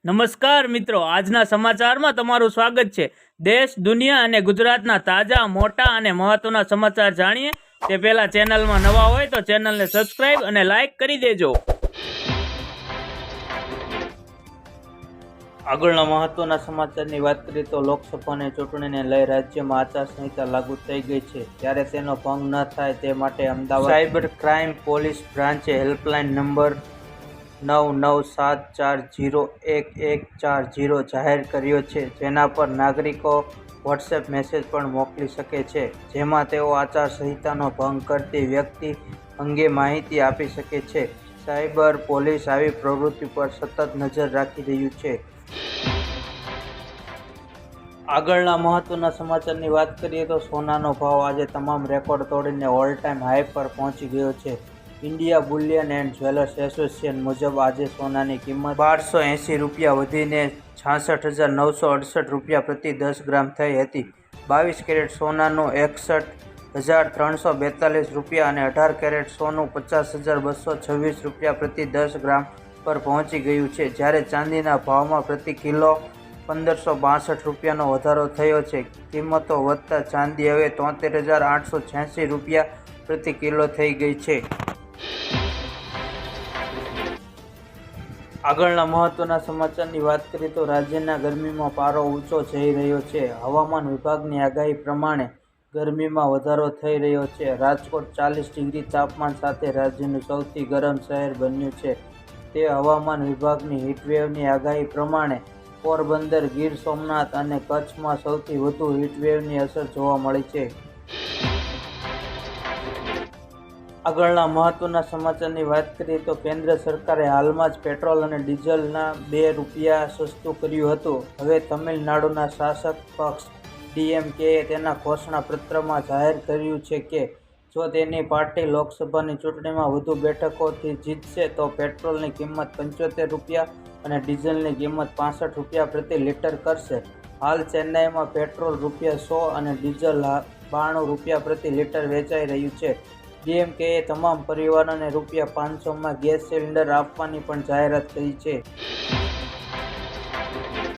નમસ્કાર મિત્રો, આજના સમાચારમાં તમારું સ્વાગત છે। દેશ, દુનિયા અને ગુજરાતના તાજા, મોટા અને મહત્વના સમાચાર જાણીએ તે પહેલા ચેનલમાં નવા હોય તો ચેનલને સબસ્ક્રાઇબ અને લાઇક કરી દેજો। આગળના મહત્વના સમાચારની વાત કરીએ તો લોકસભાની ચૂંટણીને લઈ રાજ્યમાં આચારસંહિતા લાગુ થઈ ગઈ છે, ત્યારે તેનો ભંગ ન થાય તે માટે અમદાવાદ સાયબર ક્રાઇમ પોલીસ બ્રાન્ચે હેલ્પલાઇન નંબર 9974011140 જાહેર કર્યો છે, જેના પર નાગરિકો વોટ્સએપ મેસેજ પણ મોકલી શકે છે, જેમાં તેઓ આચારસંહિતાનો ભંગ કરતી વ્યક્તિ અંગે માહિતી આપી શકે છે। સાયબર પોલીસ આવી પ્રવૃત્તિ પર સતત નજર રાખી રહ્યું છે। આગળના મહત્વના સમાચારની વાત કરીએ તો સોનાનો ભાવ આજે તમામ રેકોર્ડ તોડીને ઓલ ટાઈમ હાઈ પર પહોંચી ગયો છે। India Boolean and jewellers association મુજબ આજે સોનાની કિંમત 1280 રૂપિયા વધીને 66,968 રૂપિયા પ્રતિ 10 ગ્રામ થઈ હતી। 22 કેરેટ સોનાનું 61,342 રૂપિયા અને 18 કેરેટ સોનું 50,226 રૂપિયા પ્રતિ 10 ગ્રામ પર પહોંચી ગયું છે, જ્યારે ચાંદીના ભાવમાં પ્રતિ કિલો 1562 રૂપિયાનો વધારો થયો છે। કિંમતો વધતા ચાંદી હવે 73,886 રૂપિયા પ્રતિ કિલો થઈ ગઈ છે। આગળના મહત્વના સમાચારની વાત કરીએ તો રાજ્યના ગરમીમાં પારો ઊંચો જઈ રહ્યો છે। હવામાન વિભાગની આગાહી પ્રમાણે ગરમીમાં વધારો થઈ રહ્યો છે। રાજકોટ 40 ડિગ્રી તાપમાન સાથે રાજ્યનું સૌથી ગરમ શહેર બન્યું છે। તે હવામાન વિભાગની હીટવેવની આગાહી પ્રમાણે પોરબંદર, ગીર સોમનાથ અને કચ્છમાં સૌથી વધુ હીટવેવની અસર જોવા મળી છે। આગળના મહત્વના સમાચારની વાત કરીએ તો કેન્દ્ર સરકારે હાલમાં જ પેટ્રોલ અને ડીઝલના 2 રૂપિયા સસ્તું કર્યું હતું। હવે તમિલનાડુના શાસક પક્ષ ડીએમકેએ તેના ઘોષણાપત્રમાં જાહેર કર્યું છે કે જો તેની પાર્ટી લોકસભાની ચૂંટણીમાં વધુ બેઠકોથી જીતશે તો પેટ્રોલની કિંમત 75 રૂપિયા અને ડીઝલની કિંમત 65 રૂપિયા પ્રતિ લીટર કરશે। હાલ ચેન્નાઈમાં પેટ્રોલ ₹100 અને ડીઝલ 92 રૂપિયા પ્રતિ લીટર વેચાઈ રહ્યું છે। ડીએમકેએ તમામ પરિવારોને ₹500માં ગેસ સિલિન્ડર આપવાની પણ જાહેરાત કરી છે।